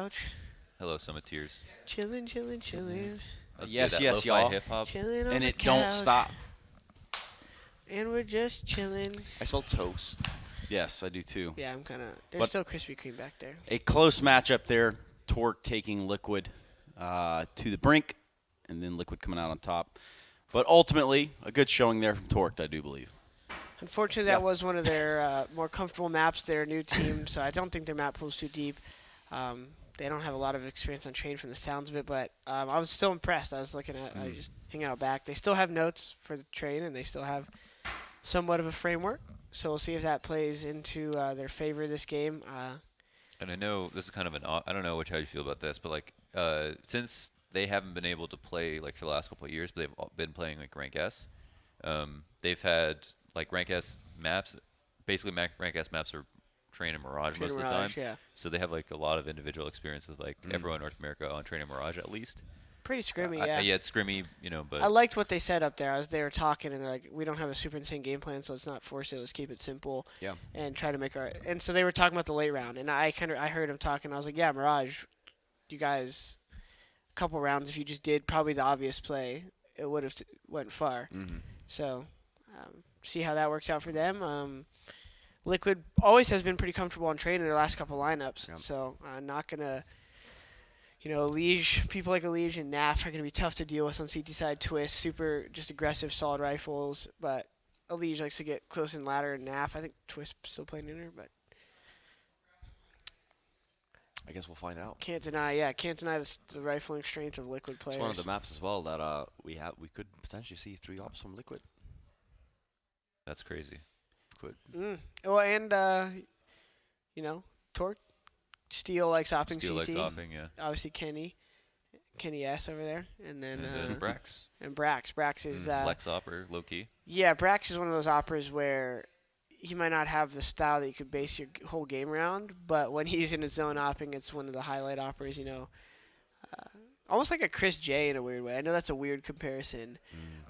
couch. Hello, Commentators. Chillin', chillin', chillin'. Yes, That lo-fi y'all. hip-hop. Chillin' on And the it don't couch. stop. And we're just chillin'. I smell toast. Yes, I do too. Yeah, I'm kind of. There's But- still Krispy Kreme back there. A close matchup there. Torque taking Liquid to the brink, and then Liquid coming out on top. But ultimately, a good showing there from Torque, I do believe. Unfortunately, that was one of their more comfortable maps. They're a new team, so I don't think their map pool's too deep. They don't have a lot of experience on train from the sounds of it, but I was still impressed. I was looking at, I just hanging out back. They still have notes for the train, and they still have somewhat of a framework. So we'll see if that plays into their favor this game. And I know this is kind of I don't know how you feel about this, but like since they haven't been able to play like for the last couple of years, but they've been playing like Rank S. They've had like Rank S maps. Basically, Rank S maps are Train and Mirage most of the time. Yeah. So they have like a lot of individual experience with like everyone in North America on Train and Mirage at least. Pretty scrimmy, yeah. Yeah, it's scrimmy, but I liked what they said up there. They were talking, and they're like, we don't have a super insane game plan, so let's not force it. Let's keep it simple. Yeah. And try to make our. And so they were talking about the late round, and I heard him talking. I was like, yeah, Mirage, you guys, a couple rounds, if you just did probably the obvious play, it would have went far. Mm-hmm. So, see how that works out for them. Liquid always has been pretty comfortable on train in their last couple lineups, so not gonna. Liege, people like Liege and NAF are going to be tough to deal with on CT side. Twist, super just aggressive, solid rifles. But Liege likes to get close and ladder, and NAF, I think Twist still playing in her, but I guess we'll find out. can't deny the rifling strength of Liquid players. It's one of the maps as well that we could potentially see 3 ops from Liquid. that's crazy. Could. Well, and, Torque, Steel likes opping Steel CT. likes hopping, yeah. Obviously, Kenny S over there. And then Brax. And Brax. Brax is... Flex opper, low key. Yeah, Brax is one of those operas where he might not have the style that you could base your whole game around, but when he's in his zone opping, it's one of the highlight operas, almost like a Chris J in a weird way. I know that's a weird comparison,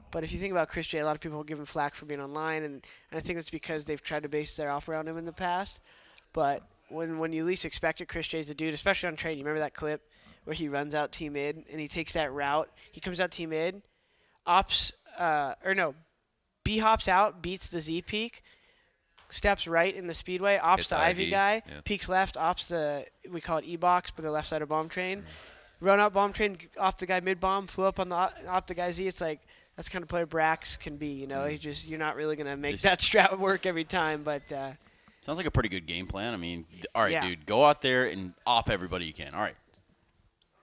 but if you think about Chris J, a lot of people give him flack for being online, and I think that's because they've tried to base their op around him in the past. But when you least expect it, Chris J's the dude, especially on train. You remember that clip where he runs out T mid and he takes that route? He comes out T mid, B hops out, beats the Z peak, steps right in the speedway, ops Hits the Ivy guy, yeah. peeks left, ops we call it E-box, but the left side of bomb train. Run up bomb train, off the guy mid bomb, flew up on the off the guy Z. It's like that's the kind of player Brax can be. You're not really gonna make that strat work every time, but. Sounds like a pretty good game plan. I mean, all right, Yeah. dude, go out there and op everybody you can. All right.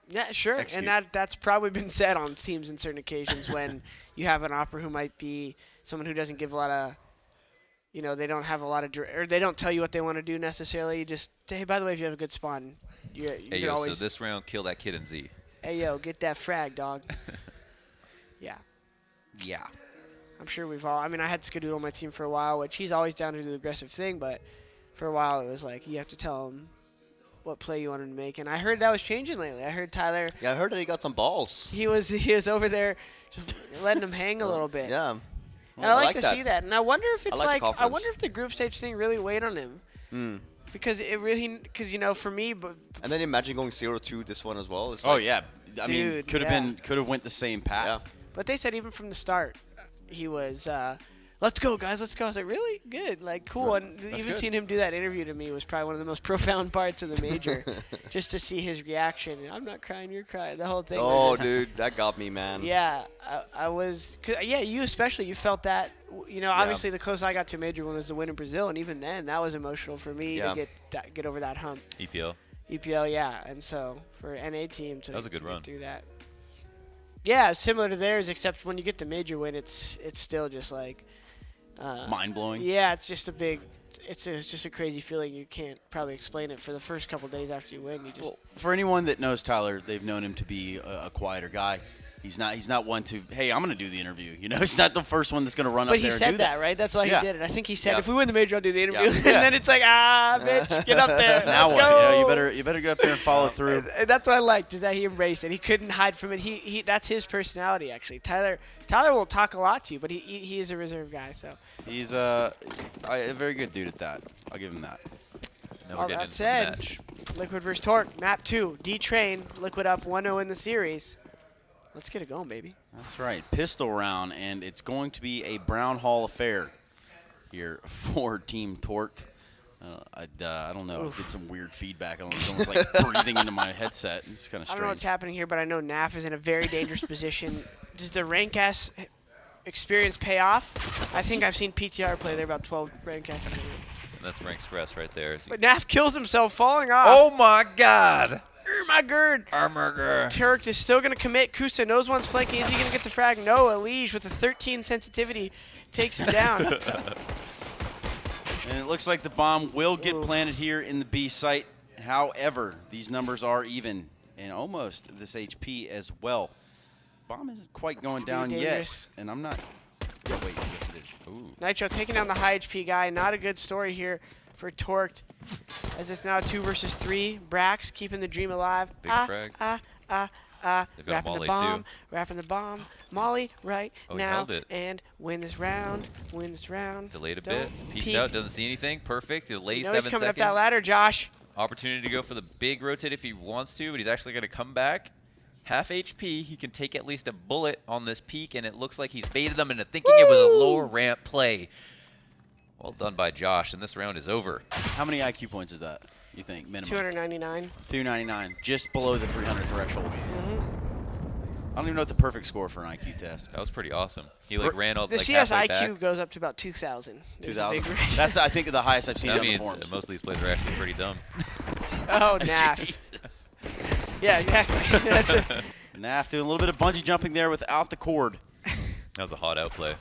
Yeah, sure. Execute. And that's probably been said on teams in certain occasions when you have an opera who might be someone who doesn't give a lot of, they don't have a lot of, or they don't tell you what they want to do necessarily. You just say, hey, by the way, if you have a good spawn, you Hey, can yo, always. so this round, kill that kid in Z. Hey, yo, get that frag, dog. Yeah. Yeah. I'm sure we've all. I mean, I had Skadoodle on my team for a while, which he's always down to do the aggressive thing, but for a while it was like you have to tell him what play you want him to make. And I heard that was changing lately. I heard Tyler. Yeah, I heard that he got some balls. He was over there, just letting him hang a little bit. Yeah. And I like to see that. And I wonder if it's I like the I wonder confidence. if the group stage thing really weighed on him. Because for me, but And then imagine going 0-2 this one as well. It's Oh like, yeah. I mean, Dude, could have went the same path. Yeah. but they said even from the start, he was, let's go, guys, let's go. I was like, really? Good, like, cool. And even good. seeing him do that interview to me was probably one of the most profound parts of the major, just to see his reaction. I'm not crying, you're crying. The whole thing. Oh, was just, dude, that got me, man. Yeah, I was. You especially, you felt that. Obviously the closest I got to a major one was the win in Brazil, and even then, that was emotional for me to get over that hump. EPL. Yeah, and so for NA team to That was a good get run. through that. Yeah, similar to theirs, except when you get the major win, it's still just like Mind blowing. yeah, it's just it's just a crazy feeling. You can't probably explain it for the first couple days after you win. You just Well, for anyone that knows Tyler, they've known him to be a quieter guy. He's not one to, hey, I'm going to do the interview. He's not the first one that's going to run up But there he and said do that, right? That's why Yeah. he did it. I think he said, Yeah. if we win the major, I'll do the interview. Yeah. And then it's like, bitch, get up there. Now Let's what? go. You better get up there and follow through. And that's what I liked, is that he embraced it. He couldn't hide from it. He that's his personality, actually. Tyler will talk a lot to you, but he is a reserved guy. So He's a very good dude at that. I'll give him that. Now all we're getting that into the said, match. Liquid versus Torque, map 2. D-Train, Liquid up 1-0 in the series. Let's get it going, baby. That's right. Pistol round, and it's going to be a Brown Hall affair here for Team Torqued. I don't know. I get some weird feedback. I don't know. It's almost like breathing into my headset. It's kind of I strange. don't know what's happening here, but I know NAF is in a very dangerous position. Does the rank S experience pay off? I think I've seen PTR play there about 12 rank S's. And that's rank stress right there. But NAF kills himself falling off. Oh my God! My gird. Armor. Turk is still going to commit. Kusa knows one's flanking. Is he going to get the frag? No. Elige with a 13 sensitivity takes him down. And it looks like the bomb will get planted here in the B site. However, these numbers are even and almost this HP as well. Bomb isn't quite going down dangerous. yet. And I'm not. Yeah, wait. Yes, it is. Ooh. Nitro taking down the high HP guy. Not a good story here for Torqued. As it's now 2 versus 3. Brax keeping the dream alive. Big frag. They've got a Wrapping the Molly, bomb. too. Wrapping the bomb. Molly right Oh, he now. held it. And win this round. Win this round. Delayed a Don't bit. Peeks peek. out. Doesn't see anything. Perfect. Delayed You know 7 he's coming seconds. up that ladder, Josh. Opportunity to go for the big rotate if he wants to, but he's actually going to come back. Half HP. He can take at least a bullet on this peak, and it looks like he's baited them into thinking it was a lower ramp play. Well done by Josh, and this round is over. How many IQ points is that, you think, minimum? 299. 299, just below the 300 threshold. I don't even know what the perfect score for an IQ test. That was pretty awesome. He like ran all The like CS halfway IQ back. goes up to about 2,000. There's a 2,000. big range. That's, I think, the highest I've seen it That on the means forums. most of these players are actually pretty dumb. Oh, NAF. Jesus. Yeah, exactly. That's it. Naf doing a little bit of bungee jumping there without the cord. That was a hot outplay.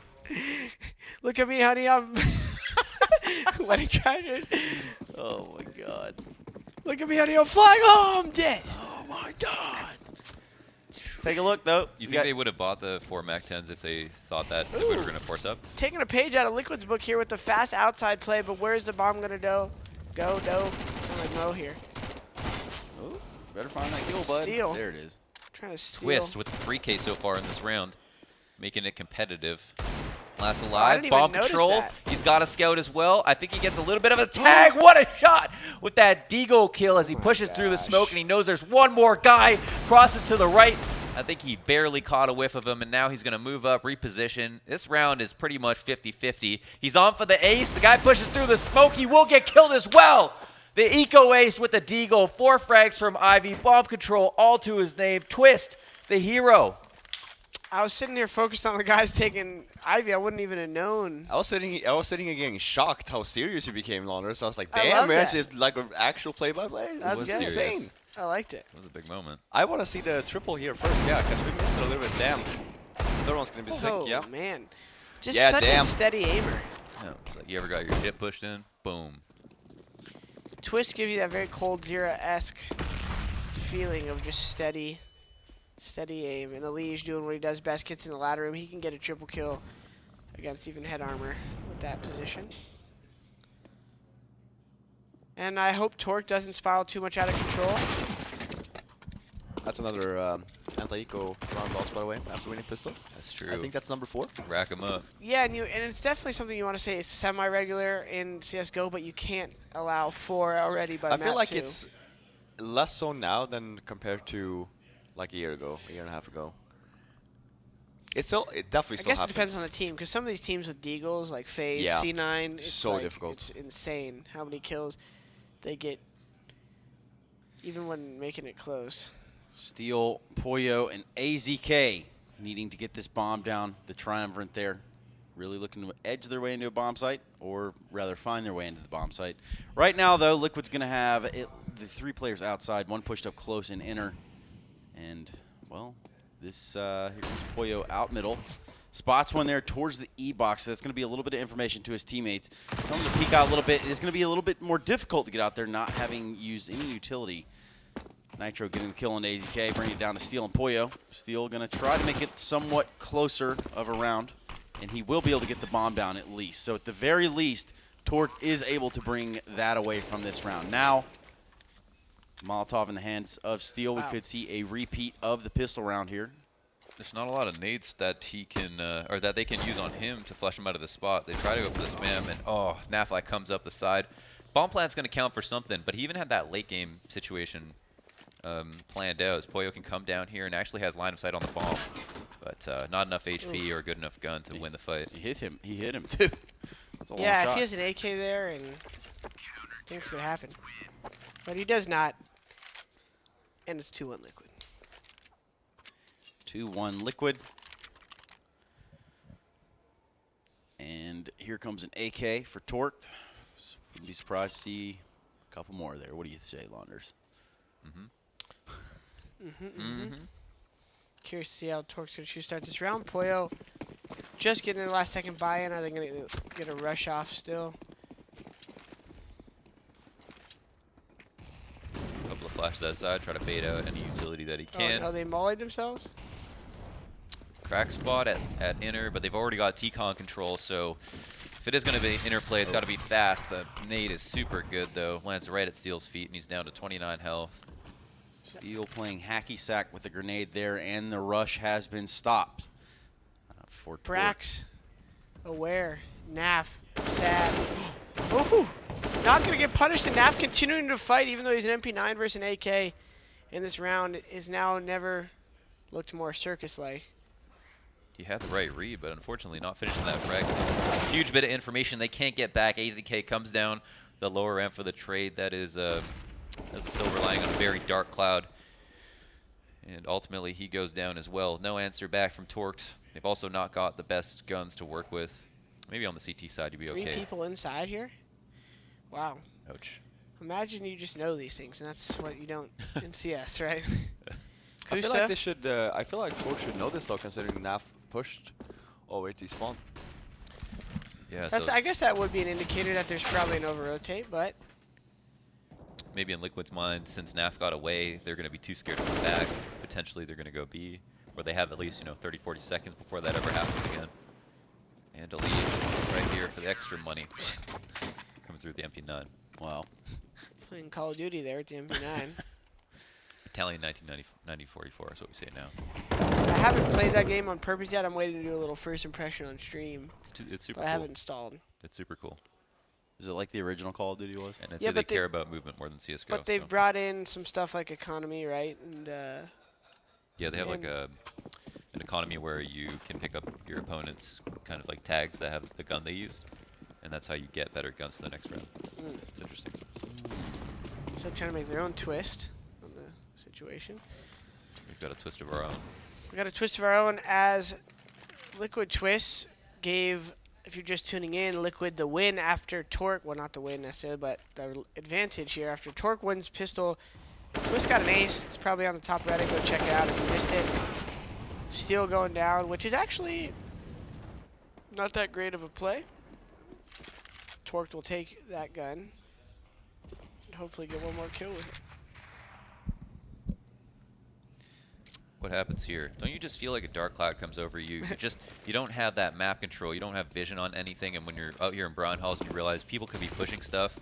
Look at me, honey. I'm wedding crashers. Oh, my God. Look at me, honey. I'm flying. Oh, I'm dead. Oh, my God. Take a look, though. You think they would have bought the 4 Mac 10s if they thought that we were going to force up? Taking a page out of Liquid's book here with the fast outside play, but where's the bomb going to go? Go, sound like Mo here. Ooh, better find that kill, bud. Steal. There it is. Trying to steal. Twist with the 3K so far in this round, making it competitive. Last I alive, didn't even bomb notice control. that. He's got a scout as well. I think he gets a little bit of a tag. What a shot with that Deagle kill as he pushes through the smoke, and he knows there's one more guy. Crosses to the right. I think he barely caught a whiff of him, and now he's going to move up, reposition. This round is pretty much 50-50. He's on for the ace. The guy pushes through the smoke. He will get killed as well. The eco ace with the Deagle. 4 frags from Ivy. Bomb control all to his name. Twist, the hero. I was sitting here focused on the guys taking Ivy. I wouldn't even have known. I was sitting here getting shocked how serious he became, Launders. So I was like, I damn, love man, that. it's like an actual play-by-play. That's This good. is insane. I liked it. That was a big moment. I want to see the triple here first, yeah, because we missed it a little bit. Damn. Third one's going to be sick, Oh, yeah. man. Just Yeah, such a damn. steady aimer. Yeah, it's like you ever got your shit pushed in? Boom. Twist gives you that very Cold Zero-esque feeling of just steady aim. And Elige doing what he does best, gets in the ladder room. He can get a triple kill against even head armor with that position. And I hope Torque doesn't spiral too much out of control. That's another anti-eco round loss, by the way, after winning pistol. That's true. I think that's number 4. Rack him up. Yeah, and it's definitely something you want to say is semi-regular in CSGO, but you can't allow 4 already by I map feel like 2. it's less so now than compared to like a year and a half ago. It definitely I still guess it happens. depends on the team, because some of these teams with Deagles, like FaZe, Yeah. C9, it's So like, difficult. It's insane how many kills they get, even when making it close. Steel, Poyo, and AZK needing to get this bomb down. The triumvirate there, really looking to edge their way into a bomb site, or rather find their way into the bomb site. Right now, though, Liquid's going to have the 3 players outside, 1 pushed up close and inner. And, well, this here comes Poyo out middle. Spots one there towards the E-box. So that's going to be a little bit of information to his teammates. Tell him to peek out a little bit. It's going to be a little bit more difficult to get out there, not having used any utility. Nitro getting the kill on AZK, bringing it down to Steel and Poyo. Steel going to try to make it somewhat closer of a round, and he will be able to get the bomb down at least. So at the very least, Torque is able to bring that away from this round. Now, Molotov in the hands of Steel. Wow. We could see a repeat of the pistol round here. There's not a lot of nades that he can, or that they can use on him to flush him out of the spot. They try to go for the spam, and oh, Nafli comes up the side. bomb plant's going to count for something, but he even had that late game situation planned out. As Poyo can come down here and actually has line of sight on the bomb, but not enough HP or a good enough gun to win the fight. He hit him. He hit him too. That's a long Yeah, if shot. he has an AK there, and things could happen. But he does not. And it's 2-1 Liquid. 2-1 Liquid. And here comes an AK for Torqued. Wouldn't be surprised to see a couple more there. What do you say, Launders? Curious to see how Torque's going to start this round. Poyo just getting the last second buy-in. Are they going to get a rush off still? A couple of flashes outside, try to bait out any utility that he Oh, can. no, they mollied themselves? Crack spot at inner, but they've already got T-Con control, so if it is going to be interplay, it's got to be fast. The nade is super good, though. Lands right at Steel's feet, and he's down to 29 health. Steel playing hacky sack with the grenade there, and the rush has been stopped. For Torqued. Brax, aware, Naf, sad. Ooh, not going to get punished, and Naf continuing to fight, even though he's an MP9 versus an AK in this round, is now never looked more circus-like. He had the right read, but unfortunately not finishing that frag. So huge bit of information they can't get back. AZK comes down the lower ramp for the trade. That is as a silver lying on a very dark cloud. And ultimately he goes down as well. No answer back from Torqued. They've also not got the best guns to work with. Maybe on the CT side you'd be Three okay. people inside here? Wow. Ouch. Imagine you just know these things, and that's what you don't in CS, right? I feel Kusta? like they should. I feel like Torque should know this though, considering Naf pushed all the way to spawn. Yeah, That's, so I guess that would be an indicator that there's probably an over-rotate, but maybe in Liquid's mind, since NAF got away, they're going to be too scared to come back. Potentially they're going to go B, or they have at least 30, 40 seconds before that ever happens again. And a lead right here for the extra money coming through the MP9. Wow. playing Call of Duty there at the MP9. Italian 1944 is what we say now. I haven't played that game on purpose yet. I'm waiting to do a little first impression on stream, It's super but I cool. haven't installed. It's super cool. Is it like the original Call of Duty was? And I'd Yeah, say they but they- care about movement more than CSGO. But they've so. brought in some stuff like economy, right? And Yeah, they have like and- an economy where you can pick up your opponent's kind of like tags that have the gun they used. And that's how you get better guns to the next round. It's interesting. so trying to make their own twist on the situation. We've got a twist of our own. We got a twist of our own as Liquid Twist gave, if you're just tuning in, Liquid the win after Torque. Well, not the win necessarily, but the advantage here. After Torque wins pistol, Twist got an ace. It's probably on the top Reddit. Go check it out if you missed it. Steel going down, which is actually not that great of a play. Torque will take that gun and hopefully get one more kill with it. What happens here? Don't you just feel like a dark cloud comes over you? You don't have that map control. You don't have vision on anything. And when you're out here in Brown Halls and you realize people could be pushing stuff,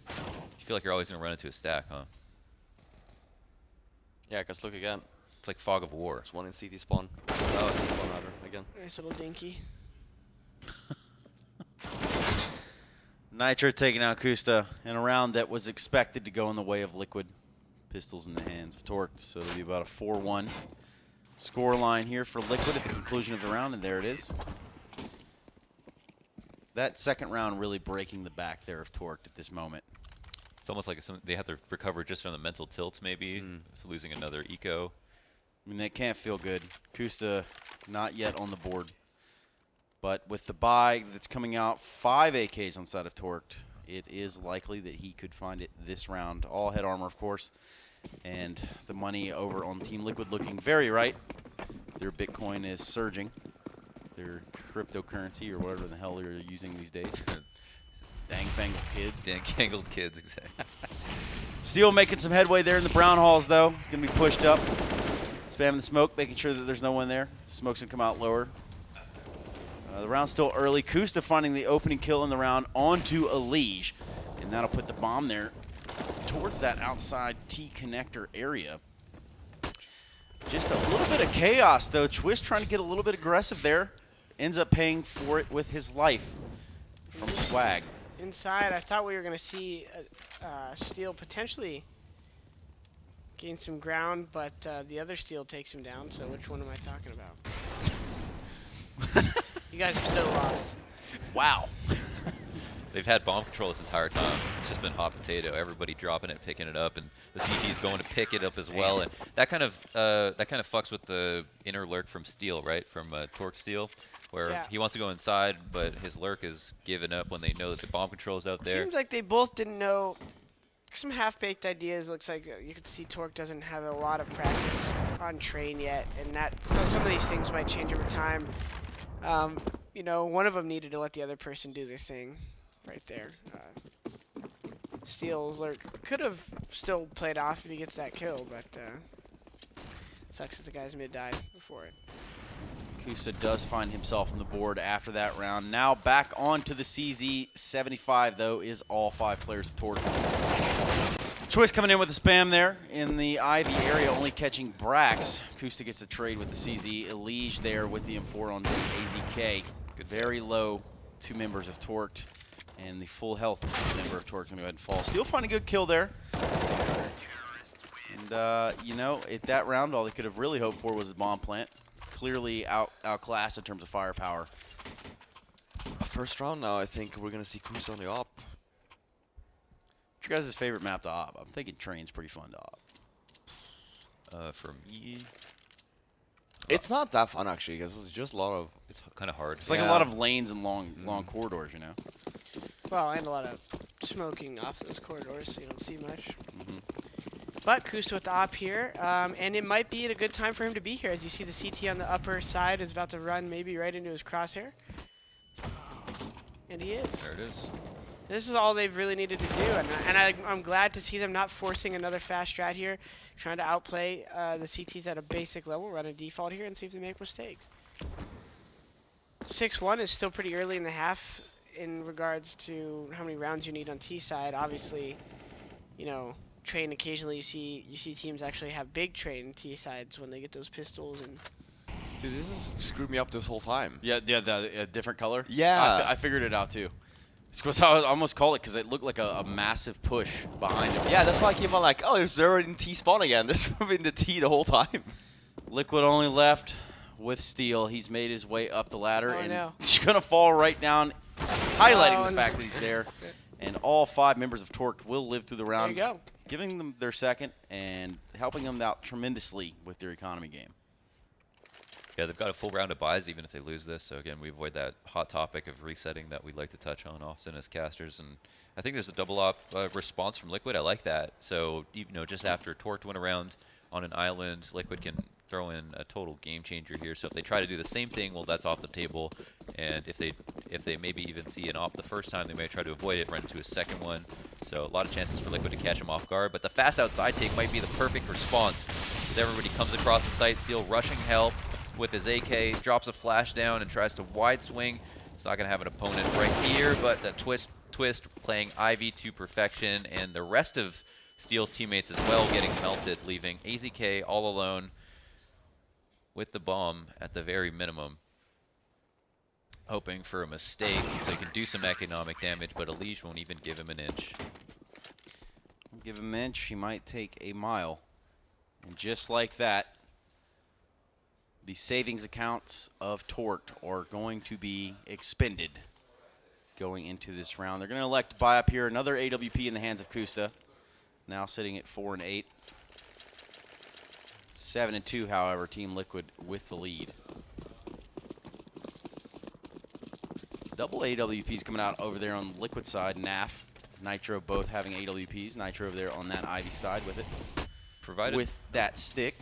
you feel like you're always going to run into a stack, huh? Yeah, because look again. It's like fog of war. There's one in CT spawn. Oh, CT spawn rather, again. Nice little dinky. Nitro taking out Kusta in a round that was expected to go in the way of Liquid. Pistols in the hands of Torqued, so it'll be about a 4-1 score line here for Liquid at the conclusion of the round, and there it is. That second round really breaking the back there of Torqued at this moment. It's almost like they have to recover just from the mental tilts, maybe, losing another eco. I mean, that can't feel good. Kusta not yet on the board. But with the buy that's coming out, 5 AKs on side of Torqued, it is likely that he could find it this round. All head armor, of course. And the money over on Team Liquid looking very right. Their Bitcoin is surging. Their cryptocurrency, or whatever the hell they're using these days. Dang fangled kids. Dank-angled kids, exactly. Steel making some headway there in the brown halls, though. He's going to be pushed up. Spamming the smoke, making sure that there's no one there. Smoke's going to come out lower. The round's still early. Kusta finding the opening kill in the round onto Elige. And that'll put the bomb there towards that outside T connector area. Just a little bit of chaos, though. Twist trying to get a little bit aggressive there. Ends up paying for it with his life from Swag. inside. I thought we were going to see Steel potentially gain some ground, but the other Steel takes him down. So which one am I talking about? You guys are so lost. Wow. They've had bomb control this entire time. It's just been hot potato. Everybody dropping it, picking it up, and the CT is going to pick it up as well. And that kind of fucks with the inner lurk from Steel, right? From Torque Steel, where he wants to go inside, but his lurk is giving up when they know that the bomb control is out there. Seems like they both didn't know. Some half-baked ideas. Looks like you can see Torque doesn't have a lot of practice on train yet, and so some of these things might change over time. You know, one of them needed to let the other person do their thing. Right there. Steel's lurk could have still played off if he gets that kill, but sucks that the guy's mid-died before it. Kusa does find himself on the board after that round. Now back onto the CZ. 75, though, is all 5 players of Torque. Choice coming in with the spam there in the Ivy area, only catching Brax. Kusa gets a trade with the CZ. Elige there with the M4 on AZK. Very low 2 members of Torqued. And the full health member of Torque is going to go ahead and fall. Steel find a good kill there. And, you know, at that round, all they could have really hoped for was a bomb plant. Clearly outclassed in terms of firepower. First round now, I think we're going to see Kus on the op. What's your guys' favorite map to op? I'm thinking Train's pretty fun to op. For me, It's not that fun, actually, because it's just a lot of... it's kind of hard. It's like a lot of lanes and long corridors, you know? Well, and a lot of smoking off those corridors, so you don't see much. But Kusta with the op here, and it might be at a good time for him to be here. As you see, the CT on the upper side is about to run maybe right into his crosshair. And he is. There it is. This is all they've really needed to do, and I'm glad to see them not forcing another fast strat here, trying to outplay the CTs at a basic level, run a default here, and see if they make mistakes. 6-1 is still pretty early in the half in regards to how many rounds you need on T side. Obviously, you know, train occasionally you see teams actually have big train T sides when they get those pistols and. Dude, this has screwed me up this whole time. Yeah, the different color? Yeah. I figured it out, too. It's because I almost called it because it looked like a massive push behind him. Yeah, that's why I keep on like, oh, it's already in T spawn again. This has been the T the whole time. Liquid only left with Steel. He's made his way up the ladder, Oh, I and know. he's going to fall right down, highlighting Oh, the no. fact that he's there. And all 5 members of Torque will live through the There round, you go. giving them their second and helping them out tremendously with their economy game. Yeah, they've got a full round of buys even if they lose this. So again, we avoid that hot topic of resetting that we like to touch on often as casters. And I think there's a double op response from Liquid. I like that. So you know, just after Torqued went around on an island, Liquid can throw in a total game changer here. So if they try to do the same thing, well, that's off the table. And if they maybe even see an op the first time, they may try to avoid it, run into a second one. So a lot of chances for Liquid to catch him off guard. But the fast outside take might be the perfect response. As everybody comes across the site, Seal rushing help with his AK, drops a flash down and tries to wide swing. He's not going to have an opponent right here, but the twist playing Ivy to perfection, and the rest of Steel's teammates as well getting melted, leaving AZK all alone with the bomb at the very minimum. Hoping for a mistake so he can do some economic damage, but Elige won't even give him an inch. Give him an inch, he might take a mile. And just like that, the savings accounts of Torqued are going to be expended going into this round. They're going to elect to buy up here another AWP in the hands of Kusta. Now sitting at 4 and 8. 7 and 2, however, Team Liquid with the lead. Double AWPs coming out over there on the Liquid side. NAF, Nitro both having AWPs. Nitro over there on that Ivy side with it. With that stick.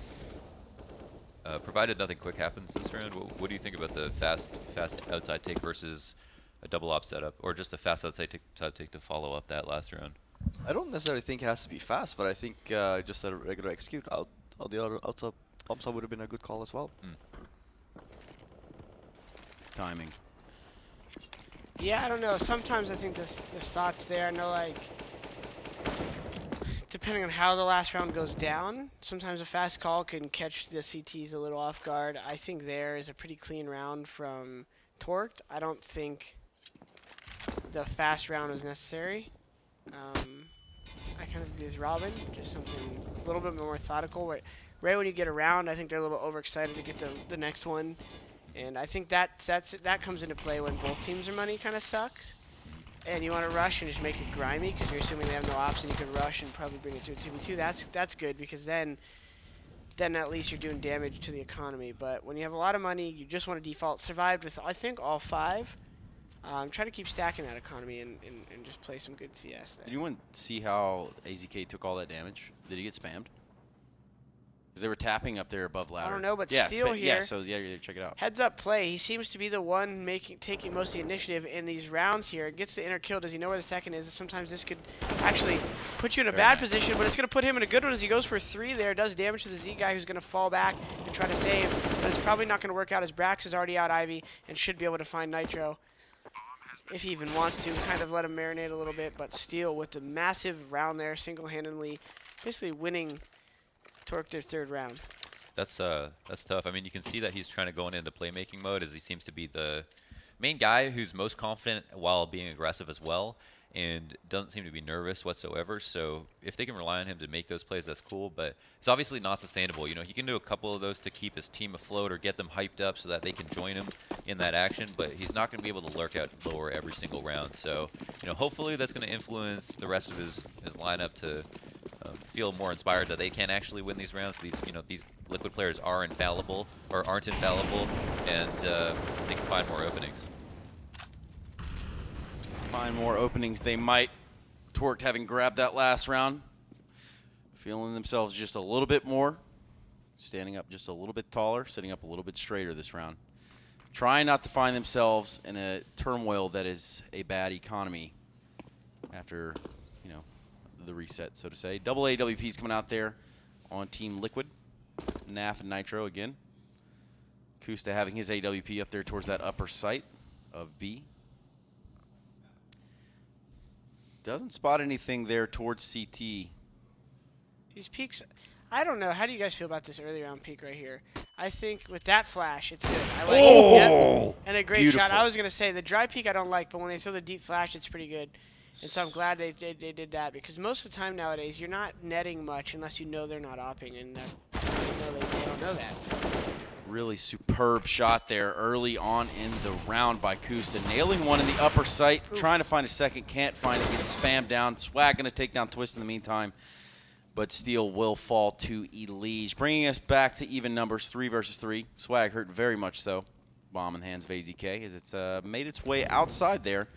Provided nothing quick happens this round, what do you think about the fast outside take versus a double op setup, or just a fast outside take to follow up that last round? I don't necessarily think it has to be fast, but I think just a regular execute out the other outside would have been a good call as well. Timing. Yeah, I don't know. Sometimes I think the thoughts there. I know, like, depending on how the last round goes down, sometimes a fast call can catch the CTs a little off guard. I think there is a pretty clean round from Torqued. I don't think the fast round was necessary. I kind of agree with Robin, just something a little bit more methodical. Right when you get around, I think they're a little overexcited to get the next one. And I think that comes into play when both teams' money kind of sucks. And you want to rush and just make it grimy because you're assuming they have no ops and you can rush and probably bring it to a 2v2. That's good because then at least you're doing damage to the economy. But when you have a lot of money, you just want to default. Survived with, I think, all 5. Try to keep stacking that economy and just play some good CS there. Did anyone see how AZK took all that damage? Did he get spammed? Because they were tapping up there above ladder. I don't know, but yeah, Steel here. Yeah, so yeah, check it out. Heads up play. He seems to be the one taking most of the initiative in these rounds here. Gets the inner kill. Does he know where the second is? Sometimes this could actually put you in a bad position, but it's going to put him in a good one as he goes for 3 there. Does damage to the Z guy who's going to fall back and try to save, but it's probably not going to work out as Brax is already out Ivy and should be able to find Nitro if he even wants to. Kind of let him marinate a little bit, but Steel with the massive round there, single-handedly, basically winning Torque their 3rd round. That's tough. I mean, you can see that he's trying to go into playmaking mode as he seems to be the main guy who's most confident while being aggressive as well, and doesn't seem to be nervous whatsoever. So if they can rely on him to make those plays, that's cool. But it's obviously not sustainable. You know, he can do a couple of those to keep his team afloat or get them hyped up so that they can join him in that action. But he's not going to be able to lurk out lower every single round. So, you know, hopefully that's going to influence the rest of his lineup to feel more inspired that they can actually win these rounds. These Liquid players are infallible or aren't infallible, and they can find more openings. Find more openings they might. Torqued having grabbed that last round, feeling themselves just a little bit more, standing up just a little bit taller, sitting up a little bit straighter this round. Trying not to find themselves in a turmoil that is a bad economy after, you know, the reset, so to say. Double AWP's coming out there on Team Liquid. Naf and Nitro again. Kusta having his AWP up there towards that upper site of B. Doesn't spot anything there towards CT. These peaks, I don't know. How do you guys feel about this early round peak right here? I think with that flash, it's good. I like it. Yep. And a great Beautiful. shot. I was going to say the dry peak I don't like, but when they throw the deep flash, it's pretty good. And so I'm glad they did that because most of the time nowadays, you're not netting much unless you know they're not opping, and they don't know that. So. Really superb shot there early on in the round by Kusta. Nailing one in the upper sight, trying to find a second, can't find it, gets spammed down. Swag going to take down Twist in the meantime, but Steel will fall to Elige. Bringing us back to even numbers, 3 versus 3. Swag hurt very much so. Bomb in the hands of AZK as it's made its way outside there.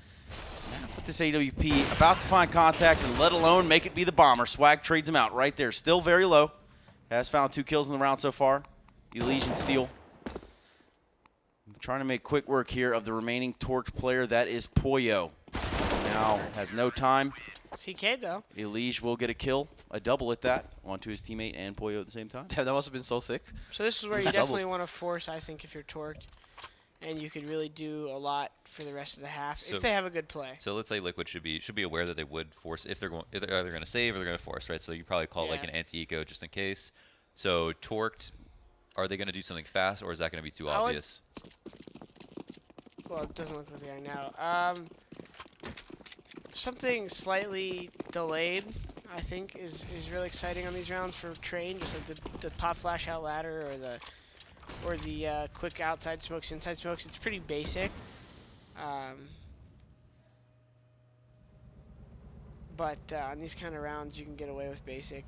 Now with this AWP, about to find contact and let alone make it be the bomber. Swag trades him out right there, still very low. Has found 2 kills in the round so far. Elige and Steel. I'm trying to make quick work here of the remaining Torqued player. That is Pollo. Now has no time. CK though. Elige will get a kill, a double at that, onto his teammate and Pollo at the same time. Damn, that must have been so sick. So this is where you definitely want to force, I think, if you're Torqued. And you could really do a lot for the rest of the half if they have a good play. So let's say Liquid should be aware that they would force if they're either going to save or they're going to force, right? So you probably call like an anti-eco just in case. So Torqued, are they going to do something fast or is that going to be too obvious? Well, it doesn't look like they are now. Something slightly delayed, I think, is really exciting on these rounds for Train. Just like the pop flash out ladder or the quick outside smokes, inside smokes. It's pretty basic. But on these kind of rounds, you can get away with basic.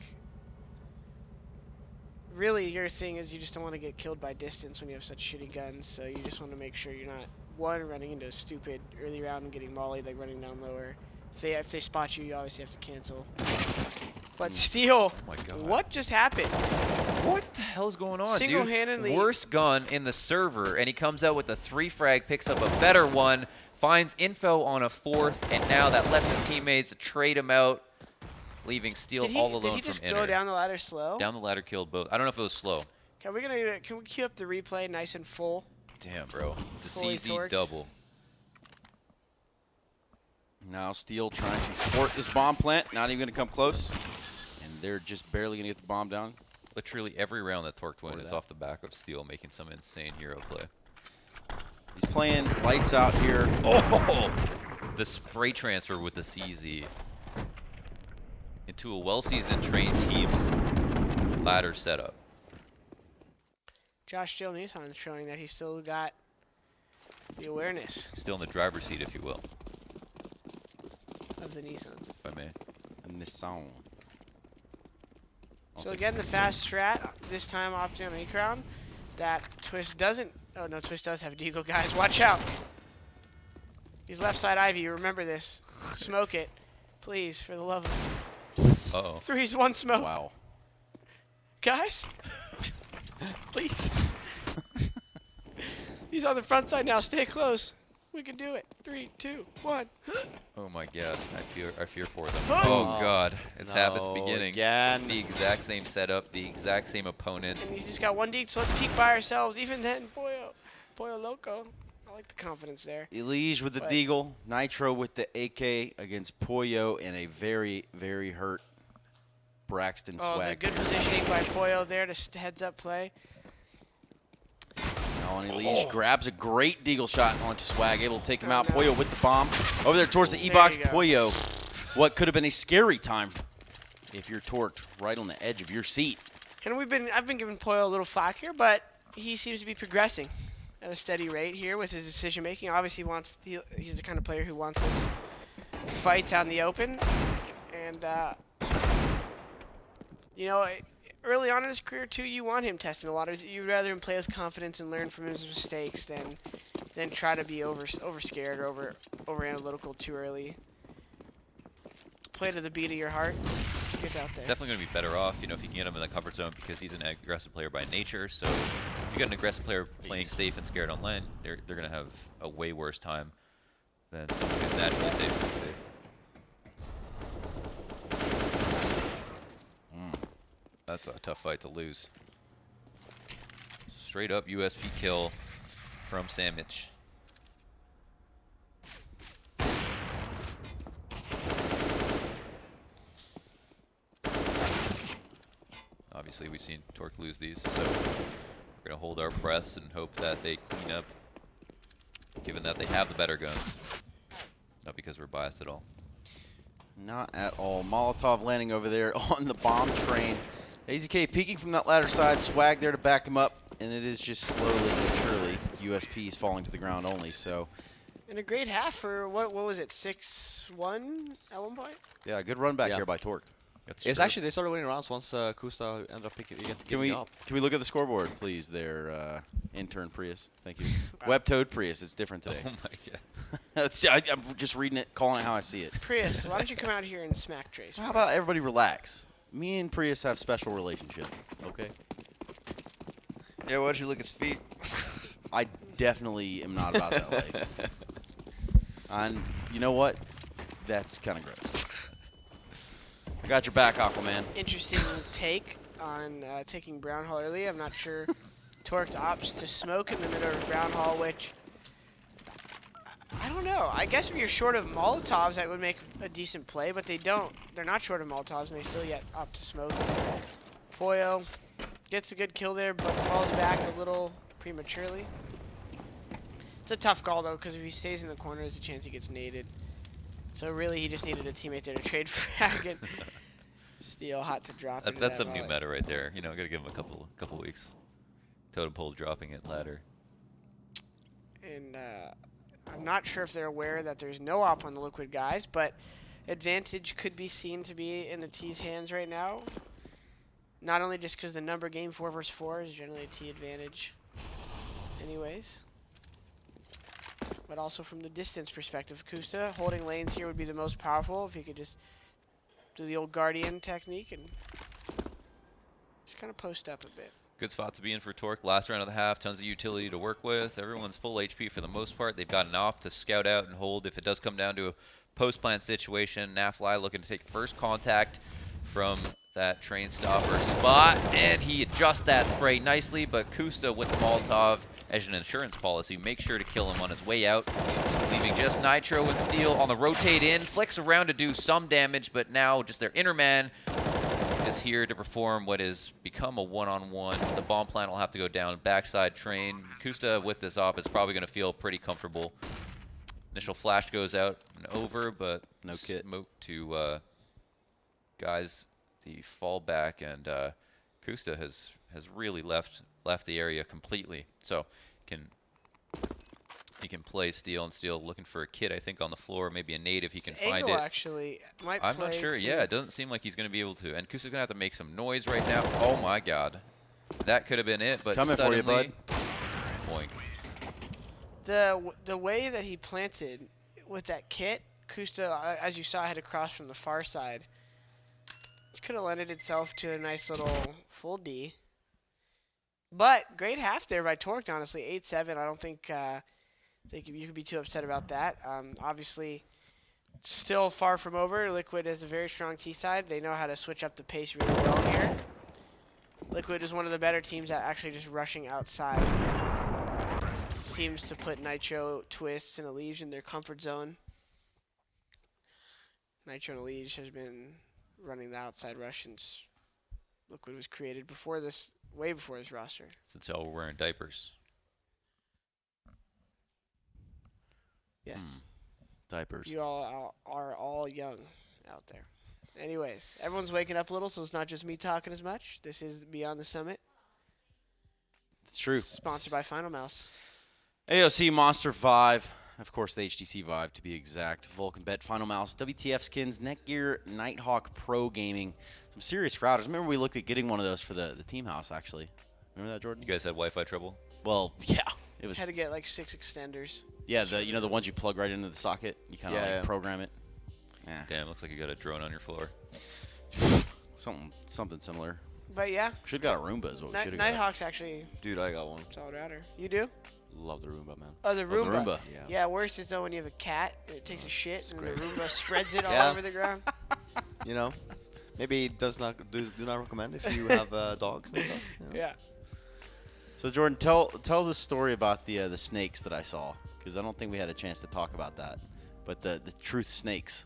Really, your thing is you just don't want to get killed by distance when you have such shitty guns. So you just want to make sure you're not, one, running into a stupid early round and getting mollied, like running down lower. If they spot you, you obviously have to cancel. But Steel, Oh my God. what just happened? What the hell's going on, Single-handedly. dude? Worst gun in the server, and he comes out with a 3 frag, picks up a better one, finds info on a 4th, and now that lets his teammates trade him out, leaving Steel all alone from Did he just inner. go down the ladder slow? Down the ladder, killed both. I don't know if it was slow. Can we queue up the replay nice and full? Damn, bro. The Fully CZ torqued. double. Now Steel trying to thwart this bomb plant, not even going to come close. And they're just barely going to get the bomb down. Literally every round that Torqued win Or is that. off the back of Steel making some insane hero play. He's playing lights out here. Oh! the spray transfer with the CZ into a well-seasoned trained team's ladder setup. Josh Still Nissan showing that he's still got the awareness Still in the driver's seat, if you will, of the Nissan. if I may. And this song. So again, the fast strat, this time opting on A crown. That Twist doesn't. Oh no, Twist does have a deagle, guys. Watch out. He's left side Ivy. Remember this. Smoke it, please, for the love of. Uh-oh. 3's one smoke. Wow. Guys, please. He's on the front side now. Stay close. We can do it. 3, 2, 1. Oh my God, I fear for them. Oh. Oh God, it's habits beginning. Again. The exact same setup, the exact same opponent. And you just got one deagle, so let's peek by ourselves. Even then, Pollo Loco. I like the confidence there. Elige with the But- deagle. Nitro with the AK against Pollo and a very, very hurt Braxton Oh, the Swag. good positioning by Pollo there to heads up play. Now on Elige grabs a great deagle shot onto Swag, able to take him Oh, out. no. Pollo with the bomb. Over there towards the There E-box. you go. Pollo, what could have been a scary time if you're torqued right on the edge of your seat. And I've been giving Pollo a little flack here, but he seems to be progressing at a steady rate here with his decision making. Obviously, he's the kind of player who wants those fights out in the open, and you know, early on in his career too, you want him testing a lot. You'd rather him play with confidence and learn from his mistakes than try to be over scared or over analytical too early. Play to the beat of your heart. Get out there. He's definitely going to be better off, you know, if you can get him in the comfort zone because he's an aggressive player by nature. So if you got an aggressive player playing safe and scared on lane, they're going to have a way worse time than someone who's naturally safe and safe. That's a tough fight to lose. Straight up USP kill from Sandwich. Obviously, we've seen Torque lose these, so we're going to hold our breaths and hope that they clean up, given that they have the better guns. Not because we're biased at all. Not at all. Molotov landing over there on the bomb train. AZK peeking from that ladder side. Swag there to back him up. And it is just slowly but surely USP's falling to the ground only. So, And a great half for, what was it, 6-1 at one point? yeah, good run back Yeah. here by Torqued. That's It's true. actually, they started winning rounds once Kusta ended up picking up. Can we look at the scoreboard, please, there, intern Prius? Thank you. Web-toed Prius. It's different today. Oh my God. I'm just reading it, calling it how I see it. Prius, why don't you come out here and smack Trace? How for about us? everybody relax? Me and Prius have special relationship, okay? Yeah, why don't you look at his feet? I definitely am not about that way. And you know what? That's kind of gross. I got your back, Aquaman. Interesting take on taking Brown Hall early. I'm not sure. Torque opts to smoke in the middle of Brown Hall, which I don't know. I guess if you're short of Molotovs, that would make a decent play, but they don't. They're not short of Molotovs, and they still yet opt to smoke. Pollo gets a good kill there, but falls back a little prematurely. It's a tough call, though, because if he stays in the corner, there's a chance he gets naded. So really, he just needed a teammate there to trade frag and steal hot to drop. into That's that some new volley. meta right there. You know, gotta give him a couple weeks. Totem pole dropping it ladder. And I'm not sure if they're aware that there's no op on the Liquid guys, but advantage could be seen to be in the T's hands right now. Not only just because the number game 4 versus 4 is generally a T advantage anyways, but also from the distance perspective. Kusta holding lanes here would be the most powerful if he could just do the old Guardian technique and just kind of post up a bit. Good spot to be in for Torque. Last round of the half, tons of utility to work with. Everyone's full HP for the most part. They've got an op to scout out and hold if it does come down to a post-plant situation. Nafly looking to take first contact from that train stopper spot, and he adjusts that spray nicely, but Kusta with the Molotov as an insurance policy makes sure to kill him on his way out, leaving just Nitro and Steel on the rotate in. Flicks around to do some damage, but now just their inner man is here to perform what has become a one-on-one. The bomb plant will have to go down. Backside train. Kusta with this op is probably going to feel pretty comfortable Initial flash goes out and over, but No kit. smoke to guys the fall back, and Kusta has really left the area completely. So he can play steal and steal, looking for a kid, I think, on the floor, maybe a nade if he can find Angle it. actually might I'm play not sure. to- Yeah, it doesn't seem like he's going to be able to. And Kusta's going to have to make some noise right now. Oh, my God. That could have been it, but Coming for you, suddenly, bud. boink. The way that he planted with that kit, Kusta, as you saw, had to cross from the far side. It could have lended itself to a nice little full D. But great half there by Torqued, honestly. 8-7. I don't think you could be too upset about that. Obviously, still far from over. Liquid has a very strong T side. They know how to switch up the pace really well here. Liquid is one of the better teams at actually just rushing outside. Seems to put Nitro, Twists, and Elige in their comfort zone. Nitro and Elige has been running the outside rush since Liquid was created before this, way before this roster. Since y'all were wearing diapers. Yes. Diapers. You all are all young out there. Anyways, everyone's waking up a little, so it's not just me talking as much. This is Beyond the Summit. It's true. Sponsored by Final Mouse. AOC Monster Vive. Of course, the HTC Vive to be exact. Vulcan Bet, Final Mouse, WTF Skins, Netgear, Nighthawk Pro Gaming. Some serious routers. Remember we looked at getting one of those for the team house, actually. Remember that, Jordan? You guys had Wi-Fi trouble? Well, yeah. It was. Had to get like 6 extenders. Yeah, the ones you plug right into the socket. You kind of Yeah, yeah. program it. Yeah. Damn, looks like you got a drone on your floor. Something similar. But yeah, Should have got a Roomba is what we should have got. Nighthawk's actually Dude, I got one. a solid router. You do? Love the Roomba, man. Oh, the Oh, the Roomba. Roomba. Yeah. Yeah, worst is though when you have a cat and it takes a shit and great. the Roomba spreads it all Yeah. over the ground. You know, maybe do not recommend if you have dogs and stuff. You know? Yeah. So Jordan, tell the story about the snakes that I saw, because I don't think we had a chance to talk about that. But the truth snakes.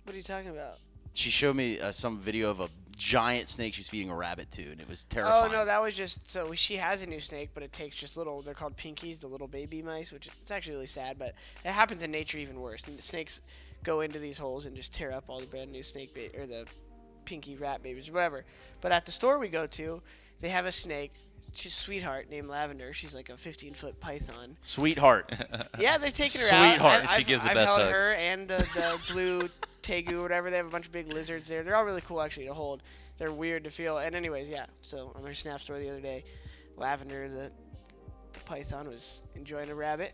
What are you talking about? She showed me some video of a giant snake she's feeding a rabbit to, and it was terrifying. Oh no, that was just so she has a new snake, but it takes just little. They're called pinkies, the little baby mice, which it's actually really sad, but it happens in nature even worse. And the snakes go into these holes and just tear up all the brand new snake or the pinky rat babies or whatever. But at the store we go to, they have a snake. She's a sweetheart named Lavender. She's like a 15-foot python. Sweetheart. Yeah, they've taken her out. Sweetheart. She gives the I've best held hugs. her and the blue tegu or whatever. They have a bunch of big lizards there. They're all really cool actually to hold. They're weird to feel. And anyways, yeah. So on her Snap store the other day, Lavender, the python, was enjoying a rabbit.